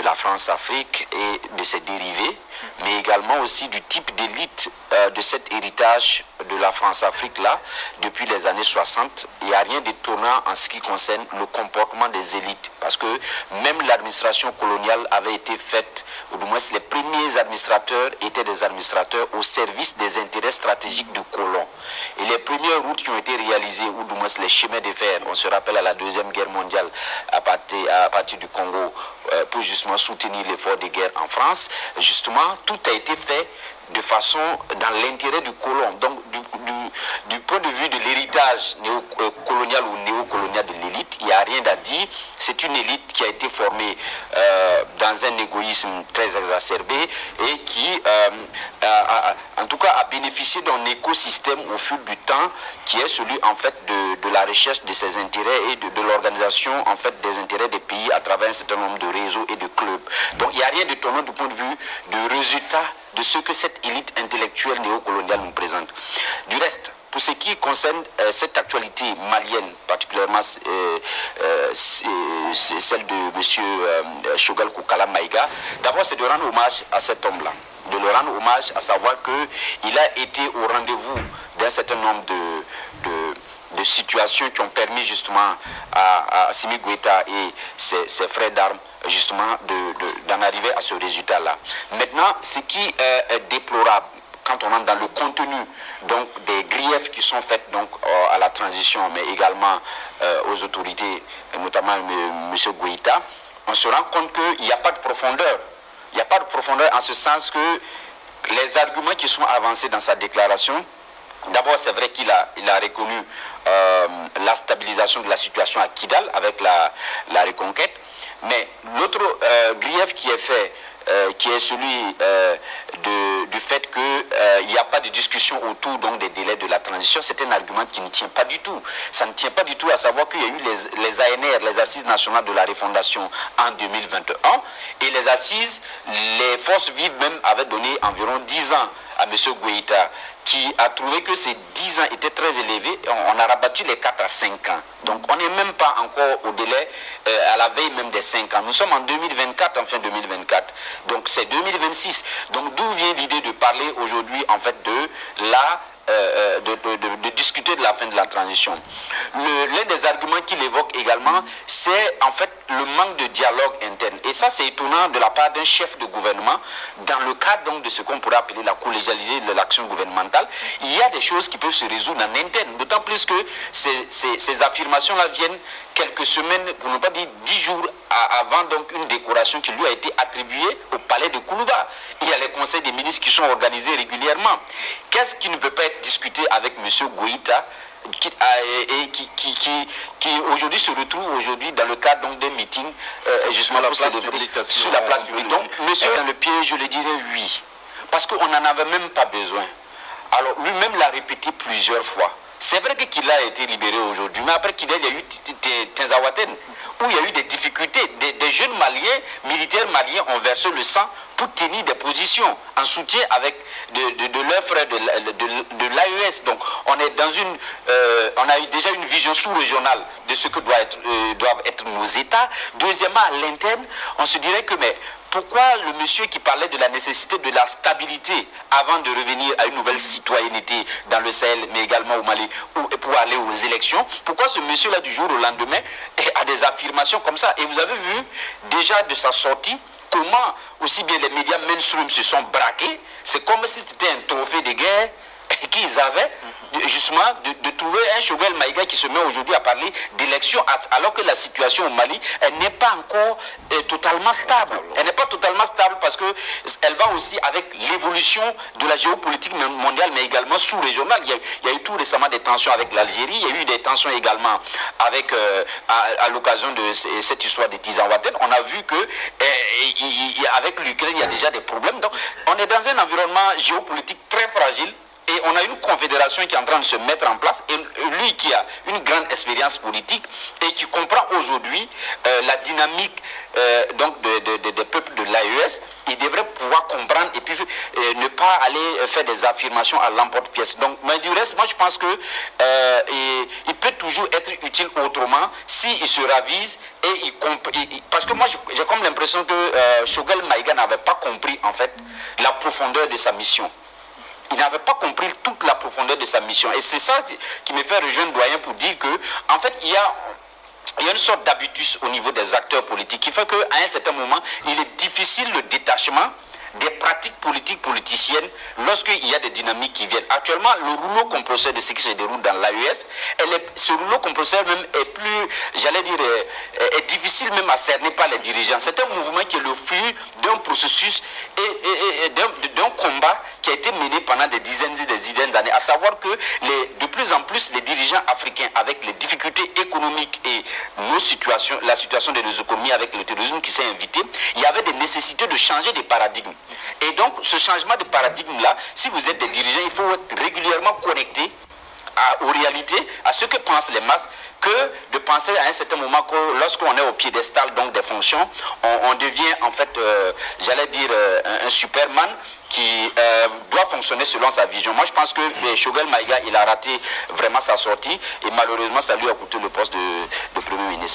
la France-Afrique et de ses dérivés, mais également aussi du type d'élite de cet héritage de la France-Afrique-là, depuis les années 60. Il n'y a rien d'étonnant en ce qui concerne le comportement des élites, parce que même l'administration coloniale avait été faite, ou du moins les premiers administrateurs étaient des administrateurs au service des intérêts stratégiques du colon. Et les premières routes qui ont été réalisées, ou du moins les chemins de fer, on se rappelle à la Deuxième Guerre mondiale, à partir du Congo, pour justement soutenir l'effort de guerre en France, justement, tout a été fait de façon dans l'intérêt du colon. Donc, du point de vue de l'héritage colonial ou néocolonial de l'élite, il n'y a rien à dire. C'est une élite qui a été formée dans un égoïsme très exacerbé et qui, en tout cas, a bénéficié d'un écosystème au fil du temps qui est celui, en fait, de la recherche de ses intérêts et de l'organisation, en fait, des intérêts des pays à travers un certain nombre de réseaux et de clubs. Donc, il n'y a rien d'étonnant du point de vue de résultat de ce que cette élite intellectuelle néocoloniale nous présente. Du reste, pour ce qui concerne cette actualité malienne, particulièrement celle de M. Choguel Koukala Maïga, d'abord c'est de rendre hommage à cet homme-là, de le rendre hommage à savoir qu'il a été au rendez-vous d'un certain nombre de situations qui ont permis justement à Assimi Goïta et ses frères d'armes justement d'en arriver à ce résultat-là. Maintenant, ce qui est déplorable, quand on entre dans le contenu donc, des griefs qui sont faits donc, à la transition, mais également aux autorités, notamment M. Goïta, on se rend compte qu'il n'y a pas de profondeur. Il n'y a pas de profondeur en ce sens que les arguments qui sont avancés dans sa déclaration, d'abord c'est vrai qu'il a reconnu la stabilisation de la situation à Kidal avec la reconquête, mais l'autre grief qui est fait, qui est celui du fait qu'il n'y a pas de discussion autour donc, des délais de la transition, c'est un argument qui ne tient pas du tout. Ça ne tient pas du tout à savoir qu'il y a eu les ANR, les Assises nationales de la refondation en 2021, et les Assises, les forces vives même avaient donné environ 10 ans à M. Goïta, qui a trouvé que ces 10 ans étaient très élevés. On a rabattu les 4 à 5 ans. Donc on n'est même pas encore au délai, à la veille même des 5 ans. Nous sommes en 2024, en fin 2024. Donc c'est 2026. Donc d'où vient l'idée de parler aujourd'hui en fait de discuter de la fin de la transition. L'un des arguments qu'il évoque également, c'est en fait le manque de dialogue interne. Et ça, c'est étonnant de la part d'un chef de gouvernement, dans le cadre donc, de ce qu'on pourrait appeler la collégialité de l'action gouvernementale. Il y a des choses qui peuvent se résoudre en interne, d'autant plus que ces affirmations-là viennent quelques semaines, pour ne pas dire 10 jours avant donc une décoration qui lui a été attribuée au palais de Koulouba. Il y a les conseils des ministres qui sont organisés régulièrement. Qu'est-ce qui ne peut pas être discuté avec M. Goïta qui aujourd'hui se retrouve aujourd'hui dans le cadre d'un meeting justement sur la place publique. Donc, monsieur dans le pied, je le dirais oui. Parce qu'on n'en avait même pas besoin. Alors, lui-même l'a répété plusieurs fois. C'est vrai qu'il a été libéré aujourd'hui, mais après qu'il y a eu Tinzaouaten, où il y a eu des difficultés. Des jeunes Maliens, militaires maliens, ont versé le sang pour tenir des positions en soutien avec de leurs frères de l'AES. Donc on est dans on a eu déjà une vision sous-régionale de ce que doivent être nos États. Deuxièmement, à l'interne, on se dirait que mais pourquoi le monsieur qui parlait de la nécessité de la stabilité avant de revenir à une nouvelle citoyenneté dans le Sahel, mais également au Mali, pour aller aux élections, pourquoi ce monsieur-là du jour au lendemain a des affirmations comme ça? Et vous avez vu déjà de sa sortie comment aussi bien les médias mainstream se sont braqués. C'est comme si c'était un trophée de guerre qu'ils avaient, justement, de trouver un Choguel Maïga qui se met aujourd'hui à parler d'élections, alors que la situation au Mali, elle n'est pas encore totalement stable. Elle n'est pas totalement stable parce qu'elle va aussi avec l'évolution de la géopolitique mondiale, mais également sous-régionale. Il y a eu tout récemment des tensions avec l'Algérie, il y a eu des tensions également avec, à l'occasion de cette histoire de Tinzaouaten. On a vu que avec l'Ukraine, il y a déjà des problèmes. Donc, on est dans un environnement géopolitique très fragile. Et on a une confédération qui est en train de se mettre en place. Et lui qui a une grande expérience politique et qui comprend aujourd'hui la dynamique donc des peuples de l'AES, il devrait pouvoir comprendre et puis ne pas aller faire des affirmations à l'emporte-pièce. Donc, mais du reste, moi je pense que il peut toujours être utile autrement s'il se ravise et parce que moi j'ai comme l'impression que Choguel Maïga n'avait pas compris en fait la profondeur de sa mission. Il n'avait pas compris toute la profondeur de sa mission. Et c'est ça qui me fait rejoindre Doyen pour dire que, en fait, il y a une sorte d'habitus au niveau des acteurs politiques qui fait qu'à un certain moment, il est difficile le détachement des pratiques politiciennes lorsqu'il y a des dynamiques qui viennent. Actuellement, le rouleau compresseur de ce qui se déroule dans l'AES, ce rouleau compresseur même est plus, j'allais dire, est difficile même à cerner par les dirigeants. C'est un mouvement qui est le fruit d'un processus et d'un combat qui a été mené pendant des dizaines et des dizaines d'années, à savoir que de plus en plus les dirigeants africains, avec les difficultés économiques et la situation de nos économies avec le terrorisme qui s'est invité, il y avait des nécessités de changer de paradigme. Et donc, ce changement de paradigme-là, si vous êtes des dirigeants, il faut être régulièrement connecté aux réalités, à ce que pensent les masses, que de penser à un certain moment que lorsqu'on est au piédestal donc des fonctions, on devient en fait, j'allais dire, un Superman qui doit fonctionner selon sa vision. Moi, je pense que Choguel Maïga, il a raté vraiment sa sortie et malheureusement, ça lui a coûté le poste de Premier ministre.